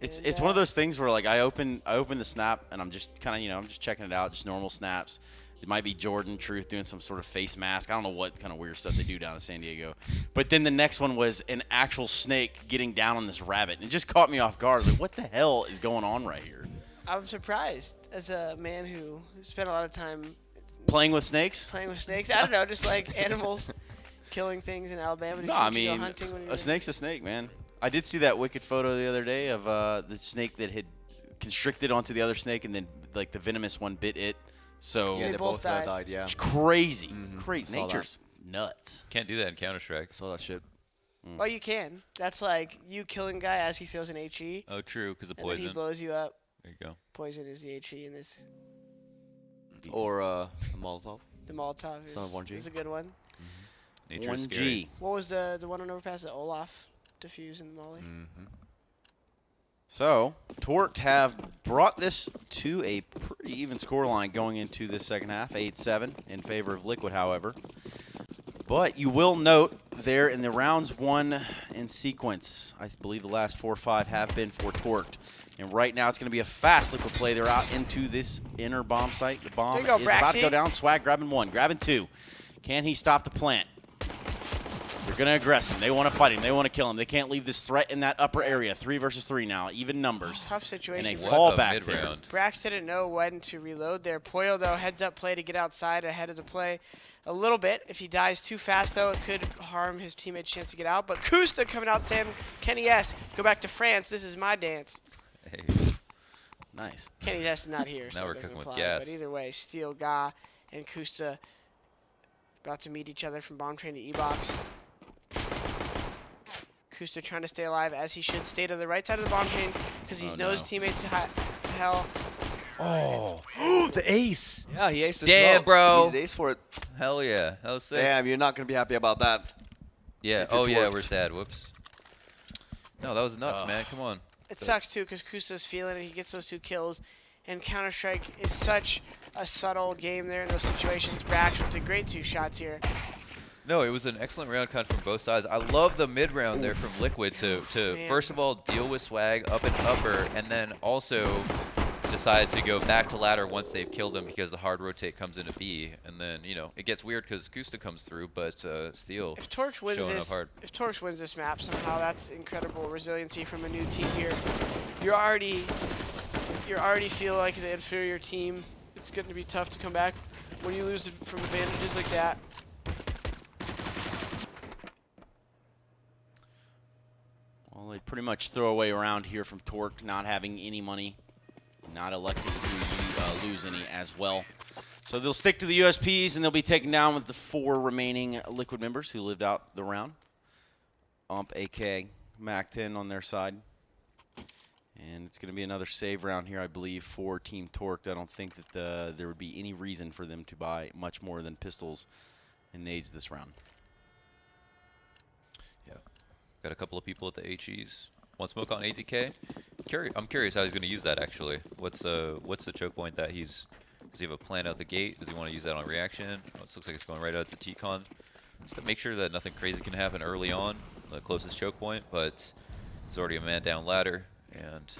It's And, one of those things where like I open the Snap and I'm just kind of I'm just checking it out, just normal snaps. It might be Jordan Truth doing some sort of face mask. I don't know what kind of weird stuff they do down in San Diego. But then the next one was an actual snake getting down on this rabbit. And it just caught me off guard. Like, what the hell is going on right here? I'm surprised as a man who spent a lot of time Playing with snakes? playing with snakes. I don't know, just like animals, killing things in Alabama. No, I Did you go mean, hunting when you a were- snake's a snake, man. I did see that wicked photo the other day of the snake that had constricted onto the other snake and then like the venomous one bit it. So Yeah, They they both both died. died. Yeah. it's crazy. Crazy. Saw that. Nature's nuts. Can't do that in Counter-Strike. Saw that shit. Oh, you can. That's like you killing a guy as he throws an HE, Oh, true, because of and then he poison. blows you up. There you go. Poison is the HE in this. Or a Molotov. The Molotov is, Son of 1G. is a good one. Nature is 1G. scary. What was the one on Overpass? The Olaf defuse in the Molly? Mm-hmm. So, Torqued have brought this to a pretty even scoreline going into the second half, 8-7 in favor of Liquid, however. But you will note there in the rounds one in sequence, I believe the last 4 or 5 have been for Torqued. And right now it's going to be a fast Liquid play. They're out into this inner bomb site. The bomb There you is go, about to Braxy. go down. Swag grabbing 1, grabbing 2. Can he stop the plant? They're going to aggress him. They want to fight him. They want to kill him. They can't leave this threat in that upper area. 3 versus 3 now, even numbers. Tough And situation. a for What fall a back there. mid-round. Brax didn't know when to reload there. Poyo, though, heads up play to get outside ahead of the play a little bit. If he dies too fast, though, it could harm his teammate's chance to get out. But Kusta coming out saying, Kenny S., go back to France. This is my dance. Hey, Nice. Kenny S. is not here, so Now it we're doesn't cooking with apply. gas. But either way, Steel, Ga, and Kusta about to meet each other from bomb train to E-box. Kusta trying to stay alive as he should. Stay to the right side of the bomb chain because he knows his teammates to hell. Oh, the ace. Yeah, he aced as Damn, well. bro. He aced for it. Hell yeah. That was sick. Damn, you're not going to be happy about that. Yeah. If it Oh, yeah, worked. we're sad. Whoops. No, that was nuts, man. Come on. It sucks, too, because Kusta's feeling it. He gets those 2 kills. And Counter-Strike is such a subtle game there in those situations. Brax with the great 2 shots here. No, it was an excellent round cut from both sides. I love the mid round there from Liquid to Man. first of all deal with swag up and upper, and then also decide to go back to ladder once they've killed him because the hard rotate comes into B, and then it gets weird because Kusta comes through, but Steel If Torx wins showing up this, hard. if Torx wins this map somehow, that's incredible resiliency from a new team here. You already feel like the inferior team. It's going to be tough to come back when you lose from advantages like that. Well, they pretty much throw away around here from Torque, not having any money, not electing to lose any as well. So they'll stick to the USPs, and they'll be taken down with the 4 remaining Liquid members who lived out the round. AK, Mac-10 on their side. And it's going to be another save round here, I believe, for Team Torque. I don't think that there would be any reason for them to buy much more than pistols and nades this round. Yeah, got a couple of people at the HEs. One smoke on AZK. I'm curious how he's going to use that actually. What's the choke point that does he have a plan out the gate? Does he want to use that on reaction? Oh, it looks like it's going right out to T-Con. Just to make sure that nothing crazy can happen early on, the closest choke point, but there's already a man down ladder, and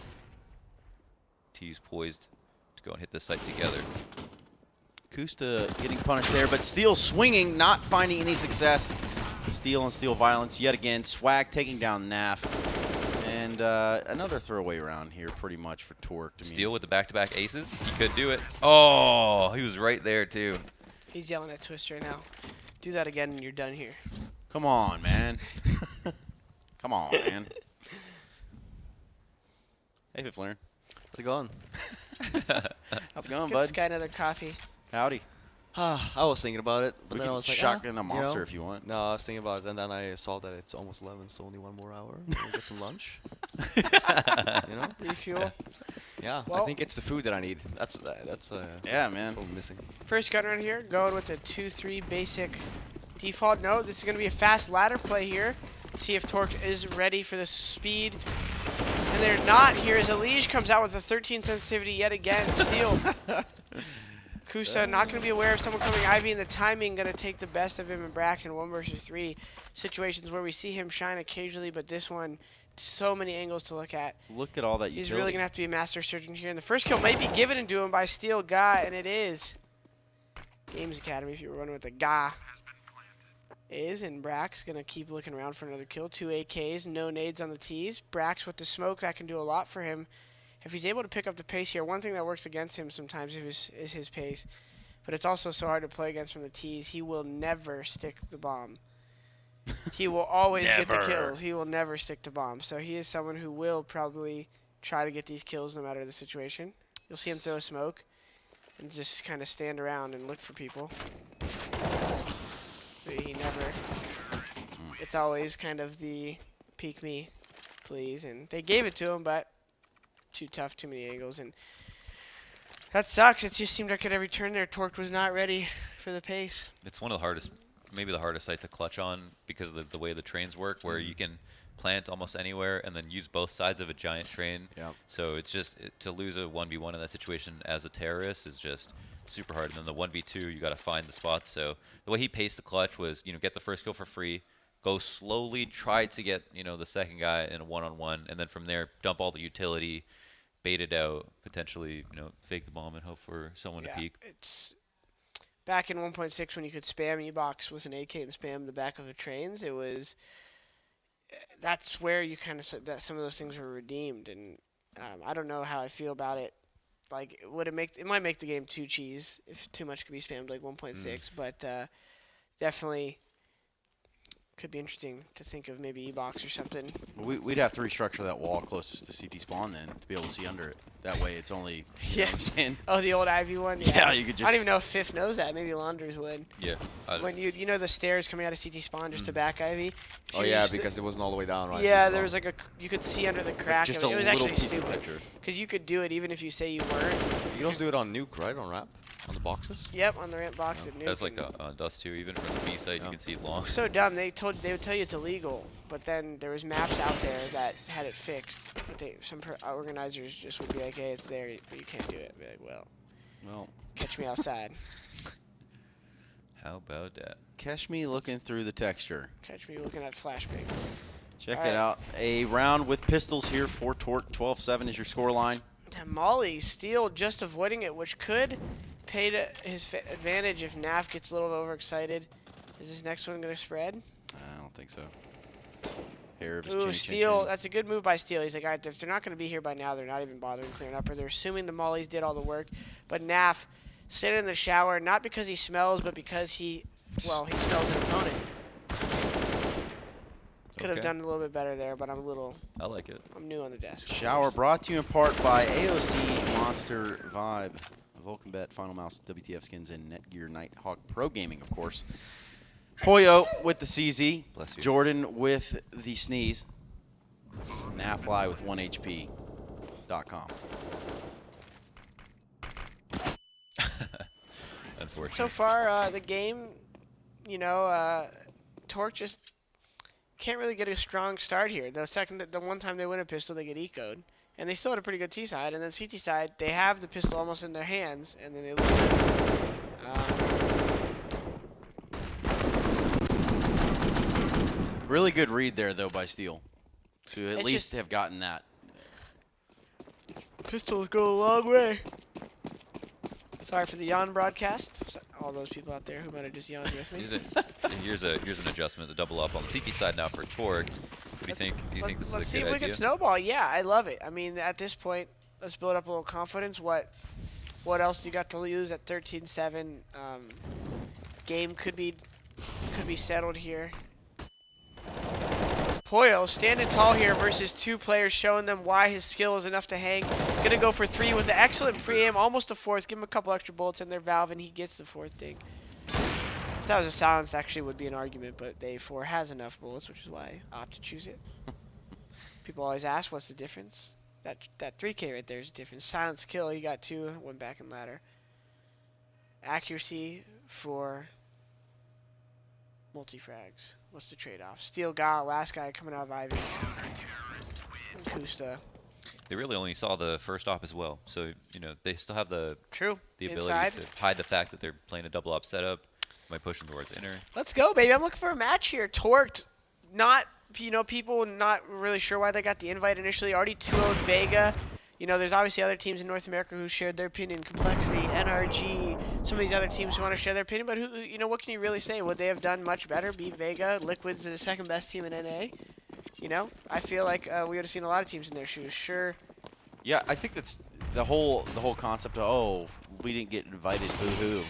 T's poised to go and hit this site together. Kusta getting punished there, but Steel swinging, not finding any success. Steel and Steel violence yet again. Swag taking down Naf. And another throwaway round here pretty much for Torque. Steel with the back-to-back aces. He could do it. Oh, he was right there too. He's yelling at Twist right now. Do that again and you're done here. Come on, man. Come on, man. Hey, Fifflaren. How's it going? How's it going, Get bud? this guy another coffee. Howdy. I was thinking about it, but We then can I was like, shotgun a you monster know? if you want. No, I was thinking about it, and then I saw that it's almost 11, so only 1 more hour. We'll get some lunch. Refuel. Yeah, Well- I think it's the food that I need. That's Yeah, man. what I'm missing. First gun right here, going with the 2-3 basic default. No, this is going to be a fast ladder play here. See if Torque is ready for the speed. And they're not here as Elige comes out with a 13 sensitivity yet again. Steel. Kusta not going to be aware of someone coming Ivy, and the timing going to take the best of him and Brax in 1 versus 3 situations where we see him shine occasionally, but this one, so many angles to look at. Look at all that He's utility. really going to have to be a master surgeon here. And the first kill may be given into him by Steel Guy, and it is. Games Academy, if you were running with the Ga. Is, and Brax going to keep looking around for another kill. 2 AKs, no nades on the T's. Brax with the smoke, that can do a lot for him. If he's able to pick up the pace here, one thing that works against him sometimes is his pace. But it's also so hard to play against from the T's. He will never stick the bomb. He will always get the kills. He will never stick the bomb. So he is someone who will probably try to get these kills no matter the situation. You'll see him throw a smoke and just kind of stand around and look for people. So he never... It's always kind of the peek me, please. And they gave it to him, but too tough, too many angles. And that sucks. It just seemed like at every turn there, Torque was not ready for the pace. It's one of the hardest, maybe the hardest site to clutch on because of the way the trains work, where you can plant almost anywhere and then use both sides of a giant train. Yeah. So it's just to lose a 1v1 in that situation as a terrorist is just super hard. And then the 1v2, you got to find the spots. So the way he paced the clutch was, get the first kill for free, go slowly, try to get the second guy in a one-on-one, and then from there dump all the utility, bait it out, potentially fake the bomb and hope for someone to peek. It's back in 1.6 when you could spam E-Box with an AK and spam the back of the trains. It was that's where you kind of said that some of those things were redeemed, and I don't know how I feel about it. Like, it might make the game too cheese if too much could be spammed like 1.6, but definitely could be interesting to think of maybe E-Box or something. We'd have to restructure that wall closest to CT spawn then to be able to see under it. That way it's only, you know what I'm saying? Oh, the old Ivy one? Yeah, you could I don't even just- know if Fifth knows that. Maybe Launders would. Yeah. When you know the stairs coming out of CT spawn just to back Ivy? If Oh you yeah, used because it wasn't all the way down, right? Yeah, So there was like you could see under the crack. Just of a it was little actually piece of stupid. picture. Because you could do it even if you say you weren't. you can also do it on Nuke, right? On ramp, on the boxes. Yep, on the ramp box at Nuke. That's like on Dust too. Even from the B site, you can see long. So dumb. They would tell you it's illegal, but then there was maps out there that had it fixed. But some organizers just would be like, "Hey, it's there, but you can't do it." I'd be like, Well, catch me outside. How about that? catch me looking through the texture. Catch me looking at flashbang." Check All it right. out. A round with pistols here for Torque. 12-7 is your score line. Molly Steele just avoiding it, which could pay to his advantage if Naf gets a little overexcited. Is this next one going to spread? I don't think so. Hair of his Ooh, chinny Steele. chin. That's a good move by Steele. He's like, all right, if they're not going to be here by now, they're not even bothering clearing up, or they're assuming the Mollies did all the work. But Naf sitting in the shower, not because he smells, but because he smells an opponent. Could have Okay. done a little bit better there, but I'm I like it. I'm new on the desk. Shower brought to you in part by AOC Monster Vibe, Vulcan Bet, Final Mouse, WTF Skins, and Netgear Nighthawk Pro Gaming, of course. Poyo with the CZ. Bless you. Jordan with the sneeze. Nafly with 1HP.com. Unfortunately. So far, the game, Torque just can't really get a strong start here. The one time they win a pistol, they get ecoed. And they still had a pretty good T side. And then CT side, they have the pistol almost in their hands, and then they lose it. Really good read there, though, by Steele. To at It's least just- have gotten that. Pistols go a long way. Sorry for the yawn broadcast. All those people out there who might have just yawned with me. Here's an adjustment to double up on the CT side now for Torqued. What do you think? Do you think this Let's is see a if good we can idea? snowball. Yeah, I love it. I mean, at this point, let's build up a little confidence. What else you got to lose at 13-7? Game could be settled here. Poyo standing tall here versus two players, showing them why his skill is enough to hang. Gonna go for three with the excellent pre-aim, almost a fourth. Give him a couple extra bullets in their valve, and he gets the fourth dig. If that was a silence, actually would be an argument, but the A4 has enough bullets, which is why I opt to choose it. People always ask, what's the difference? That 3K right there is the difference. Silence kill, he got two, went back and ladder. Accuracy for multi-frags. What's the trade-off? Steel got last guy coming out of Ivy. And Kusta. They really only saw the first op as well, so they still have the True. ability Inside. to hide the fact that they're playing a double op setup by pushing towards inner. Let's go, baby. I'm looking for a match here. Torqued. Not, people not really sure why they got the invite initially. Already 2-0'd Vega. There's obviously other teams in North America who shared their opinion. Complexity, NRG, some of these other teams who want to share their opinion. But what can you really say? Would they have done much better? Beat Vega. Liquid's the second best team in NA. I feel like we would have seen a lot of teams in their shoes. Sure. Yeah, I think that's the whole concept of, we didn't get invited, boo-hoo,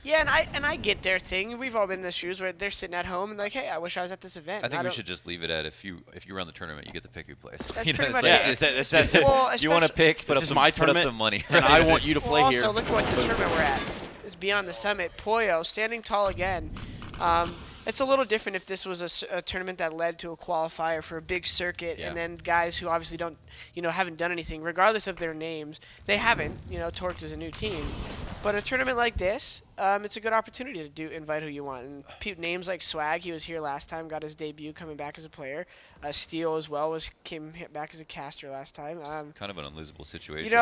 Yeah, and I get their thing. We've all been in the shoes where they're sitting at home and like, hey, I wish I was at this event. I think we don't- should just leave it at if you run the tournament, you get to pick your place. That's You know, pretty it's much like- it. That's it. Well, you want to especially- pick, put This up is some, my put up tournament, some money. and I want you to play well, here. also, look what the tournament we're at. It's beyond the summit. Poyo standing tall again. It's a little different if this was a tournament that led to a qualifier for a big circuit, Yeah. and then guys who obviously don't, haven't done anything, regardless of their names. They haven't. Torqued is a new team. But a tournament like this, it's a good opportunity to invite who you want. And names like Swag, he was here last time, got his debut coming back as a player. Steel as well came back as a caster last time. Kind of an unlosable situation. You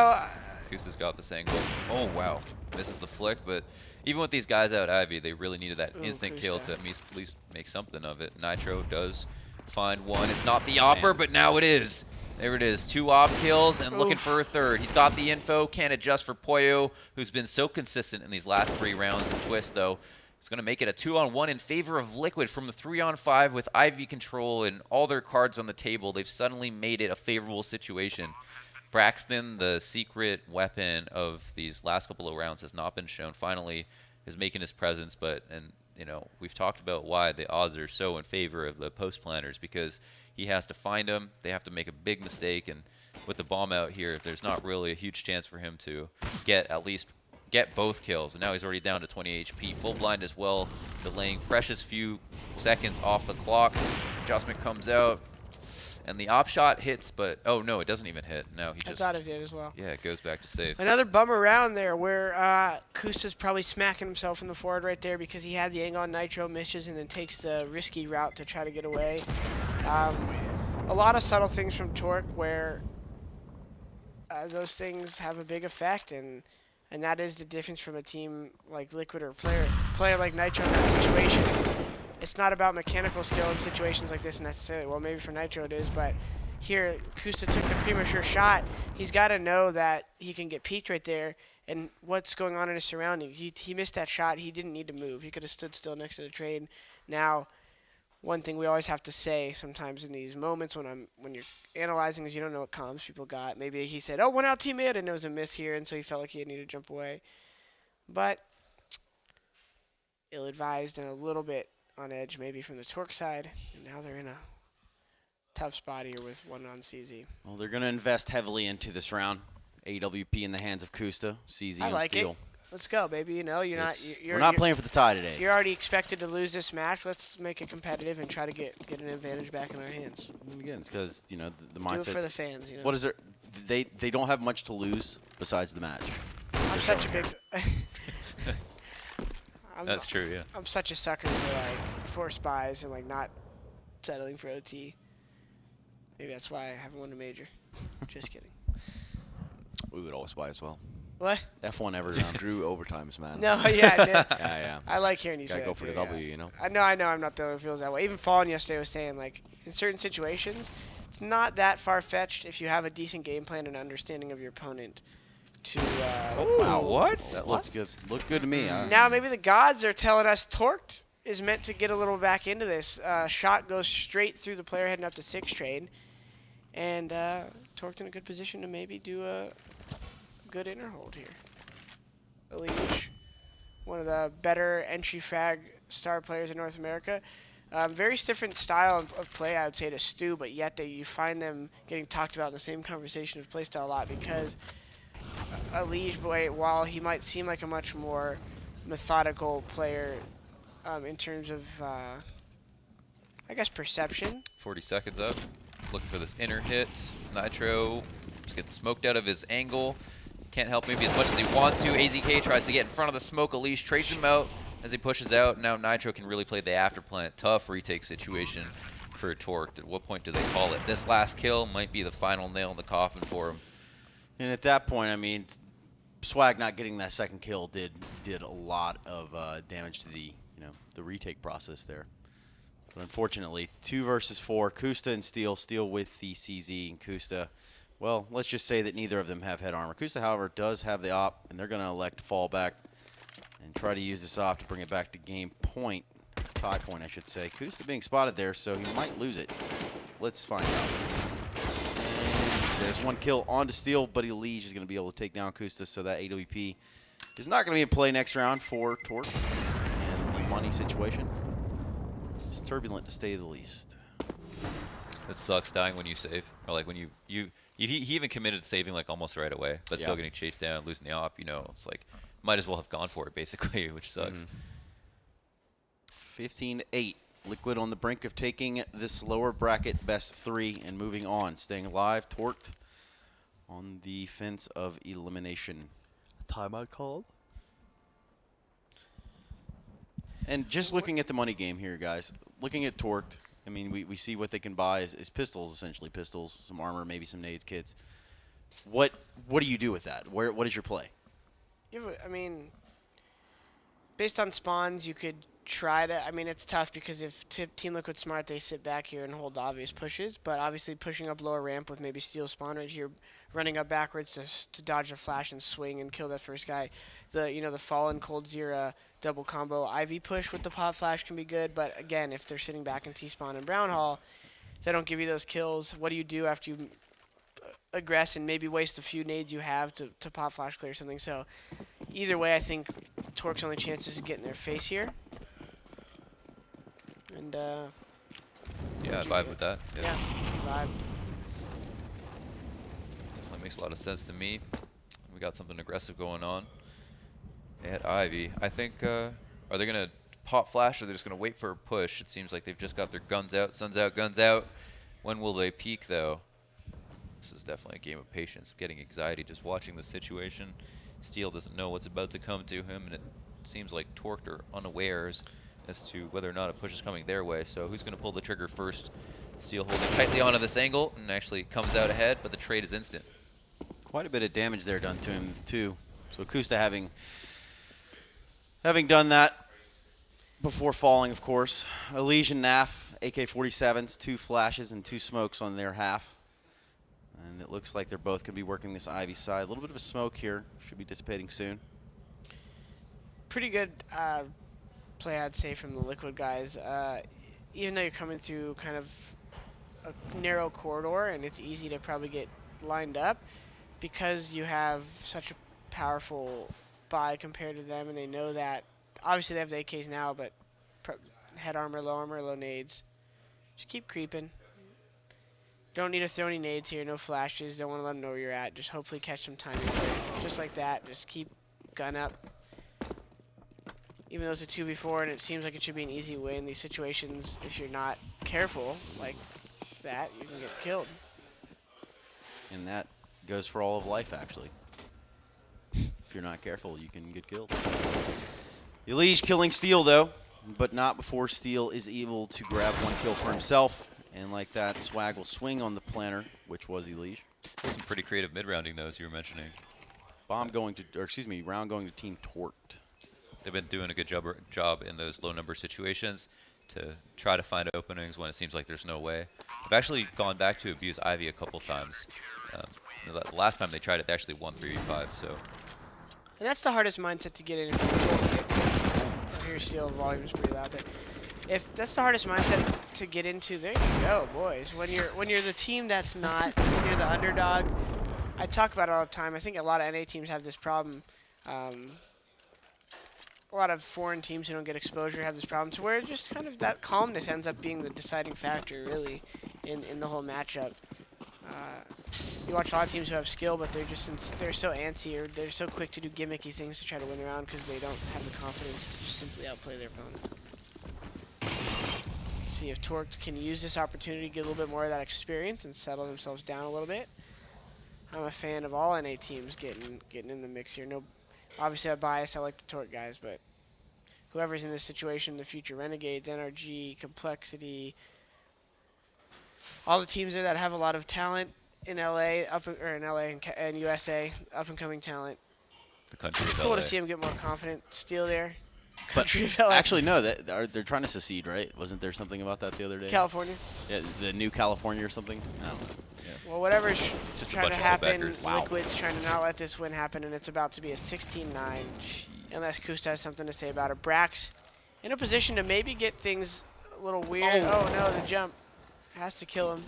Kusa's got this angle. Oh, wow. Misses the flick, but even with these guys out Ivy, they really needed that Ooh, instant kill Kusa. to at least make something of it. Nitro does find one. It's not the opper, but now it is. There it is. 2 op kills and looking Oof. for a third. He's got the info. Can't adjust for Poyo, who's been so consistent in these last 3 rounds of Twist, though. It's going to make it a 2-on-1 in favor of Liquid from the 3-on-5 with Ivy control and all their cards on the table. They've suddenly made it a favorable situation. Braxton, the secret weapon of these last couple of rounds, has not been shown. Finally is making his presence, and we've talked about why the odds are so in favor of the post planners because he has to find them. They have to make a big mistake, and with the bomb out here, there's not really a huge chance for him to get both kills. And now he's already down to 20 HP, full blind as well, delaying precious few seconds off the clock. Adjustment comes out. And the op shot hits, but oh no, it doesn't even hit. No, he I just. thought it did as well. Yeah, it goes back to save. Another bummer round there where Kusta's probably smacking himself in the forward right there because he had the angle on Nitro, misses, and then takes the risky route to try to get away. A lot of subtle things from Torque where those things have a big effect, and that is the difference from a team like Liquid or player like Nitro in that situation. It's not about mechanical skill in situations like this necessarily. Well, maybe for Nitro it is, but here Kusta took the premature shot. He's got to know that he can get peaked right there and what's going on in his surroundings. He missed that shot. He didn't need to move. He could have stood still next to the train. Now, one thing we always have to say sometimes in these moments when you're analyzing is you don't know what comms people got. Maybe he said, "Oh, 1 out team mid," and it was a miss here, and so he felt like he needed to jump away. But ill-advised and a little bit on edge maybe from the Torque side, and now they're in a tough spot here with 1 on CZ. Well, they're going to invest heavily into this round. AWP in the hands of Kusta, CZ I and like Steel. it. Let's go, baby. You're We're not playing for the tie today. You're already expected to lose this match. Let's make it competitive and try to get an advantage back in our hands. And again, it's because the Do mindset. it for the fans. What is there? They don't have much to lose besides the match. I'm such a big. That's true, yeah. I'm such a sucker for forced buys and not settling for OT. Maybe that's why I haven't won a major. Just kidding. We would always buy as well. What? F1 every round. Drew overtimes, man. No, yeah, Yeah. I like hearing you say Gotta go that for too, the yeah. W, you know. I know I'm not the one who feels that way. Even Fallen yesterday was saying, in certain situations, it's not that far-fetched if you have a decent game plan and understanding of your opponent to... Wow, what? That looked good. Looked good to me. Now maybe the gods are telling us Torqued is meant to get a little back into this. Shot goes straight through the player heading up to 6 trade. And Torqued in a good position to maybe do a good inner hold here. Elige, one of the better entry frag star players in North America. Very different style of play, I would say, to Stu, but yet you find them getting talked about in the same conversation of playstyle a lot because Elige, while he might seem like a much more methodical player in terms of, I guess, perception. 40 seconds up. Looking for this inner hit. Nitro just getting smoked out of his angle. Can't help maybe as much as he wants to. AZK tries to get in front of the smoke. Elise trades him out as he pushes out. Now Nitro can really play the afterplant. Tough retake situation for Torque. At what point do they call it? This last kill might be the final nail in the coffin for him. And at that point, I mean, Swag not getting that second kill did a lot of damage to the retake process there. But unfortunately, 2 versus 4. Kusta and Steel. Steel with the CZ, and Kusta. Well, let's just say that neither of them have head armor. Kusta, however, does have the op, and they're going to elect to fall back and try to use this op to bring it back to game point. Tie point, I should say. Kusta being spotted there, so he might lose it. Let's find out. And there's 1 kill onto Steel, but Elige is going to be able to take down Kusta, so that AWP is not going to be in play next round for Torque. And the money situation is turbulent, to say the least. It sucks dying when you save. Or like when he even committed to saving almost right away, but still getting chased down, losing the op, it's like might as well have gone for it basically, which sucks. 15-8. Liquid on the brink of taking this lower bracket best 3 and moving on. Staying alive, Torqued on the fence of elimination. Timeout called. And just looking at the money game here, guys, looking at Torqued, I mean, we see what they can buy is pistols, essentially. Pistols, some armor, maybe some nades kits. What do you do with that? What is your play? I mean, based on spawns, you could try to. I mean, it's tough because if Team Liquid smart, they sit back here and hold obvious pushes. But obviously, pushing up lower ramp with maybe Steel spawn right here, running up backwards to dodge the flash and swing and kill that first guy. The Fallen Cold Zero double combo Ivy push with the pop flash can be good. But again, if they're sitting back in T spawn and Brown Hall, they don't give you those kills. What do you do after you aggress and maybe waste a few nades you have to pop flash clear something? So either way, I think Torque's only chance is to get in their face here. And Yeah, I vibe with that. yeah, vibe. Definitely makes a lot of sense to me. We got something aggressive going on at Ivy. I think, are they going to pop flash or are they just going to wait for a push? It seems like they've just got their guns out, suns out, guns out. When will they peak, though? This is definitely a game of patience. I'm getting anxiety just watching the situation. Steele doesn't know what's about to come to him, and it seems like Torqued are unawares as to whether or not a push is coming their way. So who's going to pull the trigger first? Steele holding tightly onto this angle and actually comes out ahead, but the trade is instant. Quite a bit of damage there done to him, too. So Kusta having done that before falling, of course. Elige and Naf, AK-47s, 2 flashes and 2 smokes on their half. And it looks like they're both going to be working this Ivy side. A little bit of a smoke here. Should be dissipating soon. Pretty good play, I'd say, from the Liquid guys. Even though you're coming through kind of a narrow corridor and it's easy to probably get lined up, because you have such a powerful buy compared to them, and they know that. Obviously, they have the AKs now, but head armor, low nades. Just keep creeping. Don't need to throw any nades here, no flashes. Don't want to let them know where you're at. Just hopefully catch some timing plays. Just like that. Just keep gun up. Even though it's a 2v4 and it seems like it should be an easy win, these situations, if you're not careful like that, you can get killed. And that goes for all of life, actually. If you're not careful, you can get killed. Elige killing Steele, though, but not before Steele is able to grab 1 kill for himself. And like that, Swag will swing on the planner, which was Elige. Some pretty creative mid-rounding, though, as you were mentioning. Round going to Team Torqued. They've been doing a good job in those low-number situations to try to find openings when it seems like there's no way. I've actually gone back to abuse Ivy a couple times. The last time they tried it, they actually won 3v5, so... And that's the hardest mindset to get in. I hear Steel volume's pretty loud, but if that's the hardest mindset to get into, there you go, boys. When you're the team that's not, when you're the underdog, I talk about it all the time. I think a lot of NA teams have this problem. A lot of foreign teams who don't get exposure have this problem, to where just kind of that calmness ends up being the deciding factor, really, in the whole matchup. You watch a lot of teams who have skill, but they're so antsy, or they're so quick to do gimmicky things to try to win around because they don't have the confidence to just simply outplay their opponent. See if Torqued can use this opportunity to get a little bit more of that experience and settle themselves down a little bit. I'm a fan of all NA teams getting in the mix here. No, obviously I'm biased. I like the Torqued guys, but whoever's in this situation, the future Renegades, NRG, Complexity, all the teams there that have a lot of talent in LA, and USA, up and coming talent. The country of Cool LA. to see them get more confident. Steal there. But Country of LA. actually, no, they're trying to secede, right? Wasn't there something about that the other day? California. Yeah, the new California or something? I don't know. Well, whatever's Just a trying to bunch of happen, Quebecers. Wow. Liquid's trying to not let this win happen, and it's about to be a 16-9. Unless Kusta has something to say about it. Brax in a position to maybe get things a little weird. Oh no, the jump has to kill him.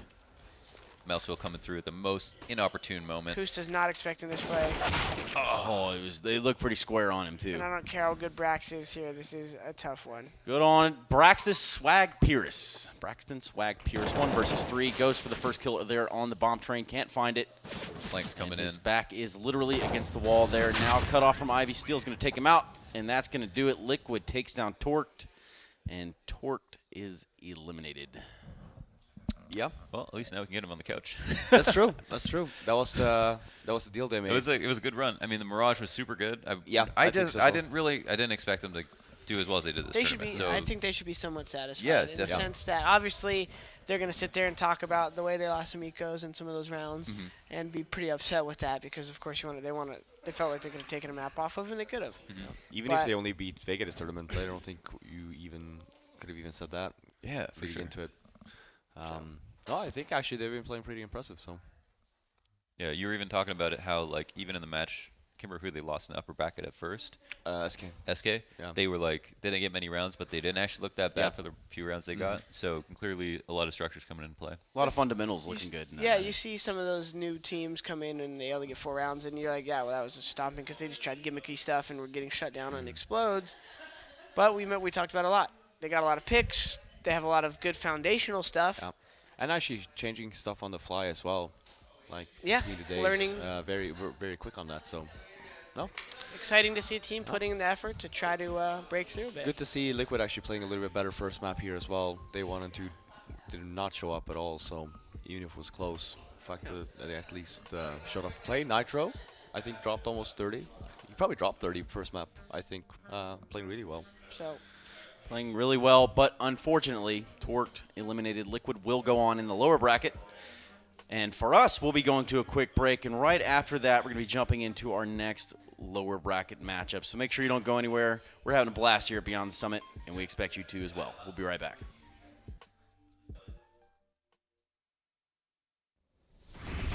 Mouseville coming through at the most inopportune moment. Kusta's not expecting this play, Oh, they look pretty square on him, too. and I don't care how good Brax is here. This is a tough one. Good on Braxton Swag Pierce. 1 versus 3. Goes for the first kill there on the bomb train. Can't find it. Flanks coming And in. his back is literally against the wall there. Now cut off from Ivy. Steele's going to take him out, and that's going to do it. Liquid takes down Torqued, and Torqued is eliminated. Yeah, Well, at least now we can get him on the couch. that's true. That's true. That was the deal they made. It was a good run. I mean, the Mirage was super good. Yeah, I think so. I didn't expect them to do as well as they did this They should tournament. be. So I think they should be somewhat satisfied. Yeah, in the definitely. sense that obviously they're going to sit there and talk about the way they lost some ecos in some of those rounds, Mhm. and be pretty upset with that because of course they felt like they could have taken a map off of, and they could have. Even But- if they only beat Vega this tournament, I don't think you could have even said that. yeah, for Leading sure. into it. No, I think actually they've been playing pretty impressive. So Yeah, you were even talking about it how like even in the match, I can't remember who they lost in the upper bracket at first. SK. SK. Yeah. They were like they didn't get many rounds, but they didn't actually look that bad Yeah. for the few rounds they got. So clearly a lot of structures coming into play. A lot of fundamentals You looking s- good. in that Yeah, match. you see some of those new teams come in and they only get 4 rounds, and you're like, yeah, well, that was just stomping because they just tried gimmicky stuff and were getting shut down on explodes. But we talked about it a lot. They got a lot of picks. they have a lot of good foundational stuff. Yeah. And actually changing stuff on the fly as well, like Yeah, between the days. learning. We're very quick on that. So, no, Exciting to see a team putting in the effort to try to break through a bit. good to see Liquid actually playing a little bit better first map here as well. They wanted to did not show up at all. So even if it was close, the fact that they at least showed up. Play Nitro, I think dropped almost 30. He probably dropped 30 first map. I think playing really well. So Playing really well, but unfortunately, Torqued eliminated. Liquid will go on in the lower bracket. And for us, we'll be going to a quick break, and right after that, we're going to be jumping into our next lower bracket matchup. So make sure you don't go anywhere. We're having a blast here at Beyond the Summit, and we expect you to as well. We'll be right back.